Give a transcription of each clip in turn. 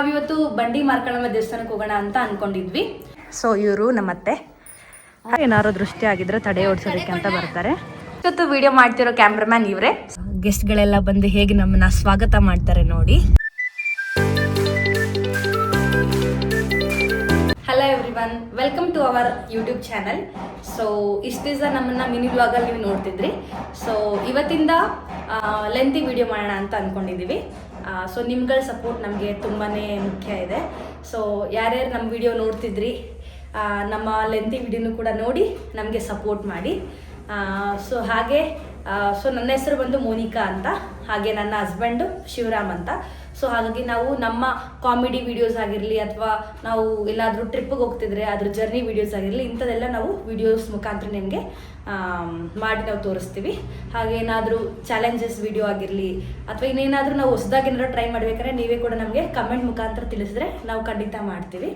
ನಾವಿವತ್ತು ಬಂಡಿ ಮಾರ್ಕಳಮ್ಮ ದೇವಸ್ಥಾನಕ್ಕೆ ಹೋಗೋಣ ಅಂತ ಅನ್ಕೊಂಡಿದ್ವಿ. ಸೊ ಇವರು ನಮ್ಮತ್ತೆ ಏನಾದ್ರು ದೃಷ್ಟಿ ಆಗಿದ್ರೆ ತಡೆ ಓಡಿಸೋದಕ್ಕೆ ಅಂತ ಬರ್ತಾರೆ. ಇವತ್ತು ವಿಡಿಯೋ ಮಾಡ್ತಿರೋ ಕ್ಯಾಮ್ರಾಮ್ಯಾನ್ ಇವರೇ. ಗೆಸ್ಟ್ಗಳೆಲ್ಲ ಬಂದು ಹೇಗೆ ನಮ್ಮನ್ನ ಸ್ವಾಗತ ಮಾಡ್ತಾರೆ ನೋಡಿ. Hello everyone, welcome to our YouTube channel. So ಇಷ್ಟು ದಿವಸ ನಮ್ಮನ್ನ ಮಿನಿ ವ್ಲಾಗಲ್ಲಿ ನೀವು ನೋಡ್ತಿದ್ರಿ. ಸೊ ಇವತ್ತಿಂದ ಲೆಂತಿ ವಿಡಿಯೋ ಮಾಡೋಣ ಅಂತ ಅಂದ್ಕೊಂಡಿದ್ದೀವಿ. ಸೊ ನಿಮ್ಗಳ ಸಪೋರ್ಟ್ ನಮಗೆ ತುಂಬಾ ಮುಖ್ಯ ಇದೆ. ಸೊ ಯಾರ್ಯಾರು ನಮ್ಮ ವಿಡಿಯೋ ನೋಡ್ತಿದ್ರಿ, ನಮ್ಮ ಲೆಂತಿ ವಿಡಿಯೋನು ಕೂಡ ನೋಡಿ ನಮಗೆ ಸಪೋರ್ಟ್ ಮಾಡಿ. ಸೊ ಹಾಗೆ ನನ್ನ ಹೆಸರು ಬಂದು ಮೋನಿಕಾ ಅಂತ, ಹಾಗೆ ನನ್ನ ಹಸ್ಬೆಂಡು ಶಿವರಾಮ್ ಅಂತ. ಸೊ ಹಾಗಾಗಿ ನಾವು ನಮ್ಮ ಕಾಮಿಡಿ ವಿಡಿಯೋಸ್ ಆಗಿರಲಿ ಅಥವಾ ನಾವು ಎಲ್ಲಾದರೂ ಟ್ರಿಪ್ಪಿಗೆ ಹೋಗ್ತಿದ್ರೆ ಅದ್ರ ಜರ್ನಿ ವಿಡಿಯೋಸ್ ಆಗಿರಲಿ, ಇಂಥದ್ದೆಲ್ಲ ನಾವು ವಿಡಿಯೋಸ್ ಮುಖಾಂತರ ನಿಮಗೆ ಮಾಡಿ ನಾವು ತೋರಿಸ್ತೀವಿ. ಹಾಗೆ ಏನಾದರೂ ಚಾಲೆಂಜಸ್ ವಿಡಿಯೋ ಆಗಿರಲಿ ಅಥವಾ ಇನ್ನೇನಾದರೂ ನಾವು ಹೊಸದಾಗಿ ಏನಾದರೂ ಟ್ರೈ ಮಾಡಬೇಕಾದ್ರೆ ನೀವೇ ಕೂಡ ನಮಗೆ ಕಮೆಂಟ್ ಮುಖಾಂತರ ತಿಳಿಸಿದ್ರೆ ನಾವು ಖಂಡಿತ ಮಾಡ್ತೀವಿ.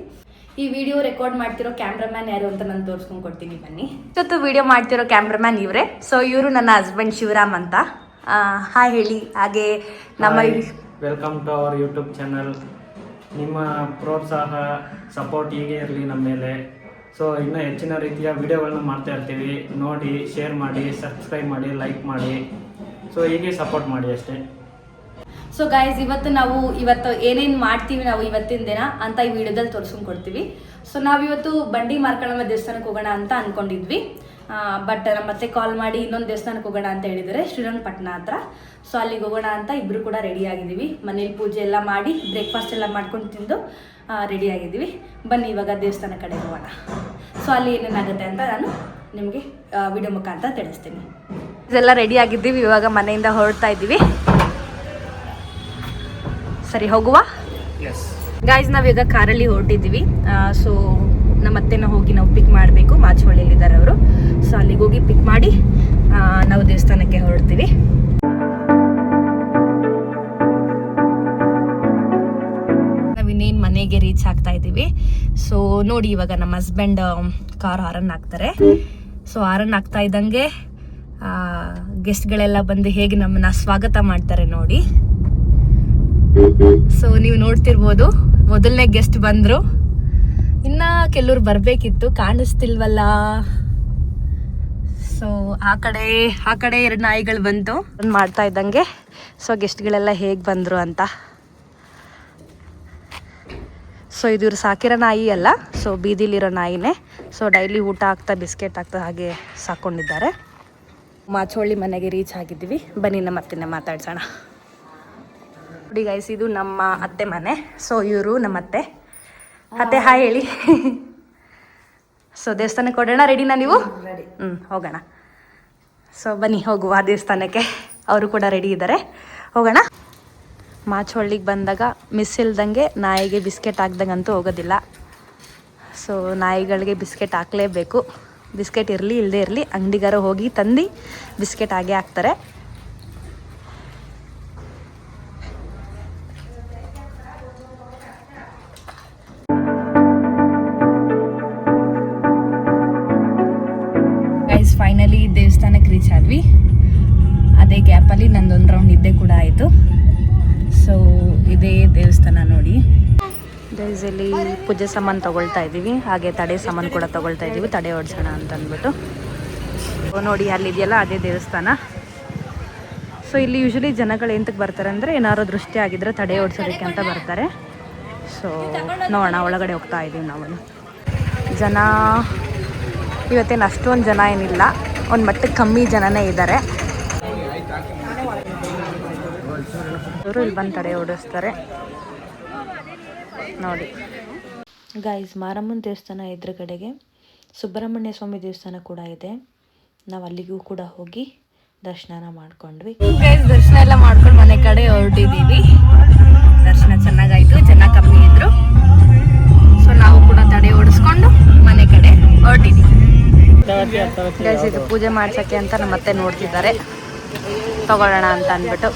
ಈ ವಿಡಿಯೋ ರೆಕಾರ್ಡ್ ಮಾಡ್ತಿರೋ ಕ್ಯಾಮ್ರಾಮ್ಯಾನ್ ಯಾರು ಅಂತ ನಾನು ತೋರಿಸ್ಕೊಂಡು ಕೊಡ್ತೀನಿ, ಬನ್ನಿ. ಇವತ್ತು ವಿಡಿಯೋ ಮಾಡ್ತಿರೋ ಕ್ಯಾಮ್ರಾಮ್ಯಾನ್ ಇವರೇ. ಸೊ ಇವರು ನನ್ನ ಹಸ್ಬೆಂಡ್ ಶಿವರಾಮ್ ಅಂತ. ಹಾಯ್ ಹೇಳಿ. ಹಾಗೆ ನಮ್ಮ welcome to our YouTube channel. ನಿಮ್ಮ ಪ್ರೋತ್ಸಾಹ ಸಪೋರ್ಟ್ ಹೀಗೆ ಇರಲಿ ನಮ್ಮ ಮೇಲೆ. ಸೊ ಇನ್ನೂ ಹೆಚ್ಚಿನ ರೀತಿಯ ವಿಡಿಯೋಗಳನ್ನ ಮಾಡ್ತಾ ಇರ್ತೀವಿ. ನೋಡಿ, ಶೇರ್ ಮಾಡಿ, ಸಬ್ಸ್ಕ್ರೈಬ್ ಮಾಡಿ, ಲೈಕ್ ಮಾಡಿ. ಸೊ ಹೀಗೆ ಸಪೋರ್ಟ್ ಮಾಡಿ ಅಷ್ಟೇ. ಸೊ ಗಾಯ್ಸ್, ಇವತ್ತು ಏನೇನು ಮಾಡ್ತೀವಿ ನಾವು ಇವತ್ತಿನ ದಿನ ಅಂತ ಈ ವಿಡಿಯೋದಲ್ಲಿ ತೋರಿಸ್ಕೊಂಡು ಕೊಡ್ತೀವಿ. ಸೊ ನಾವಿವತ್ತು ಬಂಡಿ ಮಾರ್ಕಳಮ್ಮ ದೇವಸ್ಥಾನಕ್ಕೆ ಹೋಗೋಣ ಅಂತ ಅಂದ್ಕೊಂಡಿದ್ವಿ. ಬಟ್ ನಮ್ಮತ್ತೆ ಕಾಲ್ ಮಾಡಿ ಇನ್ನೊಂದು ದೇವಸ್ಥಾನಕ್ಕೆ ಹೋಗೋಣ ಅಂತ ಹೇಳಿದರೆ, ಶ್ರೀರಂಗಪಟ್ಟಣ ಹತ್ರ. ಸೊ ಅಲ್ಲಿಗೆ ಹೋಗೋಣ ಅಂತ ಇಬ್ಬರು ಕೂಡ ರೆಡಿ ಆಗಿದ್ದೀವಿ. ಮನೇಲಿ ಪೂಜೆ ಎಲ್ಲ ಮಾಡಿ ಬ್ರೇಕ್ಫಾಸ್ಟ್ ಎಲ್ಲ ಮಾಡ್ಕೊಂಡು ತಿಂದು ರೆಡಿ ಆಗಿದ್ದೀವಿ. ಬನ್ನಿ ಇವಾಗ ದೇವಸ್ಥಾನ ಕಡೆ ಹೋಗೋಣ. ಸೊ ಅಲ್ಲಿ ಏನೇನಾಗುತ್ತೆ ಅಂತ ನಾನು ನಿಮಗೆ ವಿಡಿಯೋ ಮುಖಾಂತರ ತಿಳಿಸ್ತೀನಿ. ಇದೆಲ್ಲ ರೆಡಿ ಆಗಿದ್ದೀವಿ, ಇವಾಗ ಮನೆಯಿಂದ ಹೊರಡ್ತಾ ಇದ್ದೀವಿ. ಸರಿ, ಹೋಗುವ. ಗಾಯ್ಸ್, ನಾವೀಗ ಕಾರಲ್ಲಿ ಹೊರಟಿದ್ದೀವಿ. ಸೊ ನಮ್ಮತ್ತೆನ ಹೋಗಿ ನಾವು ಪಿಕ್ ಮಾಡಬೇಕು. ಮಾಚವಳ್ಳಿಯಲ್ಲಿದ್ದಾರೆ ಅವರು. ಸೊ ಅಲ್ಲಿಗೆ ಹೋಗಿ ಪಿಕ್ ಮಾಡಿ ನಾವು ದೇವಸ್ಥಾನಕ್ಕೆ ಹೊರಡ್ತೀವಿ. ನಾವಿನ್ನೇನು ಮನೆಗೆ ರೀಚ್ ಆಗ್ತಾ ಇದ್ದೀವಿ. ಸೊ ನೋಡಿ, ಇವಾಗ ನಮ್ಮ ಹಸ್ಬೆಂಡ್ ಕಾರ್ ಹಾರನ್ ಹಾಕ್ತಾರೆ. ಸೊ ಹಾರನ್ ಹಾಕ್ತಾ ಇದ್ದಂಗೆ ಗೆಸ್ಟ್ಗಳೆಲ್ಲ ಬಂದು ಹೇಗೆ ನಮ್ಮನ್ನ ಸ್ವಾಗತ ಮಾಡ್ತಾರೆ ನೋಡಿ. ಸೊ ನೀವು ನೋಡ್ತಿರ್ಬೋದು, ಮೊದಲನೇ ಗೆಸ್ಟ್ ಬಂದ್ರು. ಇನ್ನ ಕೆಲವ್ರು ಬರ್ಬೇಕಿತ್ತು, ಕಾಣಿಸ್ತಿಲ್ವಲ್ಲ. ಸೊ ಆ ಕಡೆ ಎರಡು ನಾಯಿಗಳು ಬಂತು ಮಾಡ್ತಾ ಇದ್ದಂಗೆ. ಸೊ ಗೆಸ್ಟ್ಗಳೆಲ್ಲ ಹೇಗೆ ಬಂದ್ರು ಅಂತ. ಸೊ ಇದು ಇವ್ರು ಸಾಕಿರೋ ನಾಯಿ ಅಲ್ಲ, ಸೊ ಬೀದಿಲಿರೋ ನಾಯಿನೇ. ಸೊ ಡೈಲಿ ಊಟ ಆಗ್ತಾ ಬಿಸ್ಕೆಟ್ ಆಗ್ತಾ ಹಾಗೆ ಸಾಕೊಂಡಿದ್ದಾರೆ. ಮಾಚೋಳ್ಳಿ ಮನೆಗೆ ರೀಚ್ ಆಗಿದ್ದೀವಿ. ಬನ್ನಿ ನಮ್ಮ ಅತ್ತೆನ ಮಾತಾಡ್ಸೋಣ. ನೋಡಿ ಗೈಸ್, ಇದು ನಮ್ಮ ಅತ್ತೆ ಮನೆ. ಸೊ ಇವರು ನಮ್ಮ ಅತ್ತೆ. ಅತ್ತೆ ಹಾಯ್ ಹೇಳಿ. ಸೊ ದೇವಸ್ಥಾನಕ್ಕೆ ಹೊಡೋಣ. ರೆಡಿನಾ ನೀವು? ಹೋಗೋಣ. ಸೊ ಬನ್ನಿ ಹೋಗುವ ದೇವಸ್ಥಾನಕ್ಕೆ. ಅವರು ಕೂಡ ರೆಡಿ ಇದ್ದಾರೆ, ಹೋಗೋಣ. ಮಾಚವಳ್ಳಿಗೆ ಬಂದಾಗ ಮಿಸ್ ಇಲ್ದಂಗೆ ನಾಯಿಗೆ ಬಿಸ್ಕೆಟ್ ಹಾಕ್ದಂಗಂತೂ ಹೋಗೋದಿಲ್ಲ. ಸೊ ನಾಯಿಗಳಿಗೆ ಬಿಸ್ಕೆಟ್ ಹಾಕಲೇಬೇಕು. ಬಿಸ್ಕೆಟ್ ಇರಲಿ ಇಲ್ಲದೆ ಇರಲಿ, ಅಂಗಡಿಗಾರ ಹೋಗಿ ತಂದು ಬಿಸ್ಕೆಟ್ ಹಾಗೆ ಹಾಕ್ತಾರೆ. ಫೈನಲಿ ದೇವಸ್ಥಾನಕ್ಕೆ ರೀಚ್ ಆದ್ವಿ. ಅದೇ ಗ್ಯಾಪಲ್ಲಿ ನಂದೊಂದು ರೌಂಡ್ ನಿದ್ದೆ ಕೂಡ ಆಯಿತು. ಸೊ ಇದೇ ದೇವಸ್ಥಾನ ನೋಡಿ. ಇಲ್ಲಿ ಪೂಜೆ ಸಾಮಾನು ತೊಗೊಳ್ತಾ ಇದ್ದೀವಿ, ಹಾಗೆ ತಡೆ ಸಾಮಾನು ಕೂಡ ತೊಗೊಳ್ತಾ ಇದ್ದೀವಿ, ತಡೆ ಓಡಿಸೋಣ ಅಂತ ಅಂದ್ಬಿಟ್ಟು. ನೋಡಿ ಅಲ್ಲಿದೆಯಲ್ಲ ಅದೇ ದೇವಸ್ಥಾನ. ಸೊ ಇಲ್ಲಿ ಯೂಶ್ವಲಿ ಜನಗಳು ಎಂತಕ್ಕೆ ಬರ್ತಾರೆ ಅಂದರೆ, ಏನಾದ್ರು ದೃಷ್ಟಿ ಆಗಿದ್ರೆ ತಡೆ ಓಡಿಸೋದಕ್ಕೆ ಅಂತ ಬರ್ತಾರೆ. ಸೊ ನೋಡೋಣ, ಒಳಗಡೆ ಹೋಗ್ತಾ ಇದ್ದೀವಿ ನಾವು. ಜನ ಇವತ್ತೇನು ಅಷ್ಟೊಂದು ಜನ ಏನಿಲ್ಲ, ಒಂದು ಮಟ್ಟಕ್ಕೆ ಕಮ್ಮಿ ಜನನೇ ಇದ್ದಾರೆ. ಅವರು ಇಲ್ಲಿ ಬಂದು ತಡೆ ಓಡಿಸ್ತಾರೆ ನೋಡಿ. ಗೈಸ್, ಮಾರಮ್ಮನ ದೇವಸ್ಥಾನ ಎದುರುಗಡೆಗೆ ಸುಬ್ರಹ್ಮಣ್ಯ ಸ್ವಾಮಿ ದೇವಸ್ಥಾನ ಕೂಡ ಇದೆ. ನಾವು ಅಲ್ಲಿಗೂ ಕೂಡ ಹೋಗಿ ದರ್ಶನ ಮಾಡ್ಕೊಂಡ್ವಿ. ಗೈಸ್, ದರ್ಶನ ಎಲ್ಲ ಮಾಡ್ಕೊಂಡು ಮನೆ ಕಡೆ ಹೊರಟಿದ್ದೀವಿ. ದರ್ಶನ ಚೆನ್ನಾಗಾಯ್ತು, ಜನ ಕಮ್ಮಿ ಇದ್ರು. ಸೊ ನಾವು ಕೂಡ ತಡೆ ಓಡಿಸ್ಕೊಂಡು ಮನೆ ಕಡೆ ಹೊರಟಿದ್ದೀವಿ. ಗೈಸ್, ಇದು ಪೂಜೆ ಮಾಡ್ಸೋಕ್ಕೆ ಅಂತ ನಮ್ಮ ಅತ್ತೆ ನೋಡ್ತಿದ್ದಾರೆ, ತಗೊಳ್ಳೋಣ ಅಂತ ಅಂದ್ಬಿಟ್ಟು.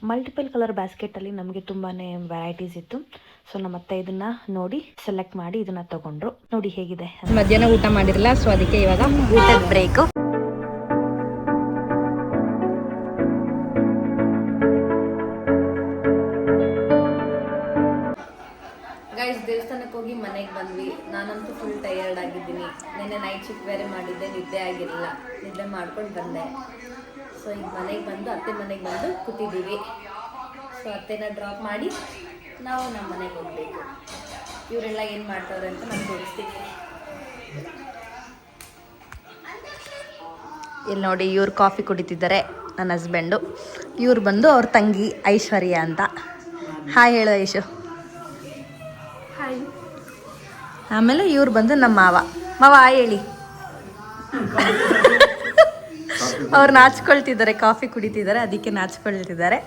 ಮಲ್ಟಿಪಲ್ ಕಲರ್ ಬ್ಯಾಸ್ಕೆಟಲ್ಲಿ ನಮಗೆ ತುಂಬಾ ವೆರೈಟೀಸ್ ಇತ್ತು. ಸೊ ನಮ್ಮ ಅತ್ತೆ ಇದನ್ನ ನೋಡಿ ಸೆಲೆಕ್ಟ್ ಮಾಡಿ ಇದನ್ನ ತಗೊಂಡ್ರು. ನೋಡಿ ಹೇಗಿದೆ. ಮಧ್ಯಾಹ್ನ ಊಟ ಮಾಡಿರಲ್ಲ, ಸೊ ಅದಕ್ಕೆ ಇವಾಗ ಊಟದ ಬ್ರೇಕು. ಗೈಸ್ ದೇವಸ್ಥಾನಕ್ಕೆ ಹೋಗಿ ಮನೆಗೆ ಬಂದ್ವಿ. ನಾನಂತೂ ಫುಲ್ ಟಯರ್ಡ್ ಆಗಿದ್ದೀನಿ. ನೆನ್ನೆ ನೈಟ್ ಶಿಫ್ಟ್ ಬೇರೆ ಮಾಡಿದ್ದೆ, ನಿದ್ದೆ ಆಗಿರಲಿಲ್ಲ. ನಿದ್ದೆ ಮಾಡ್ಕೊಂಡು ಬಂದೆ. ಸೊ ಈಗ ಮನೆಗೆ ಬಂದು ಅತ್ತೆ ಮನೆಗೆ ಬಂದು ಕೂತಿದ್ದೀವಿ. ಸೊ ಅತ್ತೆನ ಡ್ರಾಪ್ ಮಾಡಿ ನಾವು ನಮ್ಮ ಮನೆಗೆ ಹೋಗಬೇಕು. ಇವರೆಲ್ಲ ಏನು ಮಾಡ್ತಾವ್ರೆ ಅಂತ ನಾನು ತೋರಿಸ್ತೀನಿ. ಇಲ್ಲಿ ನೋಡಿ, ಇವ್ರು ಕಾಫಿ ಕುಡಿತಿದ್ದಾರೆ, ನನ್ನ ಹಸ್ಬೆಂಡು. ಇವ್ರು ಬಂದು ಅವ್ರ ತಂಗಿ ಐಶ್ವರ್ಯ ಅಂತ. ಹಾಯ್ ಹೇಳು ಐಶು. ಹಾಯ್. ಆಮೇಲೆ ಇವ್ರು ಬಂದು ನಮ್ಮ ಮಾವ ಹಾಯ್ ಹೇಳಿ. ಅವ್ರು ನಾಚ್ಕೊಳ್ತಿದ್ದಾರೆ, ಕಾಫಿ ಕುಡಿತಿದ್ದಾರೆ, ಅದಕ್ಕೆ ನಾಚ್ಕೊಳ್ತಿದ್ದಾರೆ.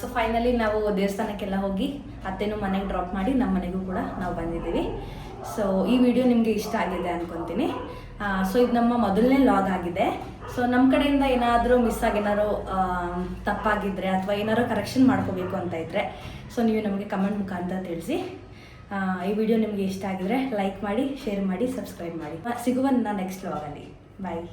ಸೊ ಫೈನಲಿ ನಾವು ದೇವಸ್ಥಾನಕ್ಕೆಲ್ಲ ಹೋಗಿ ಅತ್ತೆನೂ ಮನೆಗೆ ಡ್ರಾಪ್ ಮಾಡಿ ನಮ್ಮ ಮನೆಗೂ ಕೂಡ ನಾವು ಬಂದಿದ್ದೀವಿ. ಸೊ ಈ ವಿಡಿಯೋ ನಿಮಗೆ ಇಷ್ಟ ಆಗಿದೆ ಅಂದ್ಕೊತೀನಿ. ಸೊ ಇದು ನಮ್ಮ ಮೊದಲನೇ ಲಾಗ್ ಆಗಿದೆ. ಸೊ ನಮ್ಮ ಕಡೆಯಿಂದ ಏನಾದರೂ ಮಿಸ್ ಆಗಿ ಏನಾದ್ರು ತಪ್ಪಾಗಿದ್ದರೆ ಅಥವಾ ಏನಾದ್ರು ಕರೆಕ್ಷನ್ ಮಾಡ್ಕೋಬೇಕು ಅಂತ ಇದ್ದರೆ ಸೊ ನೀವು ನಮಗೆ ಕಮೆಂಟ್ ಮುಖಾಂತರ ತಿಳಿಸಿ. ಈ ವಿಡಿಯೋ ನಿಮಗೆ ಇಷ್ಟ ಆಗಿದ್ರೆ ಲೈಕ್ ಮಾಡಿ, ಶೇರ್ ಮಾಡಿ, ಸಬ್ಸ್ಕ್ರೈಬ್ ಮಾಡಿ. ಸಿಗುವ ನೆಕ್ಸ್ಟ್ ಲಾಗಲ್ಲಿ. ಬಾಯ್.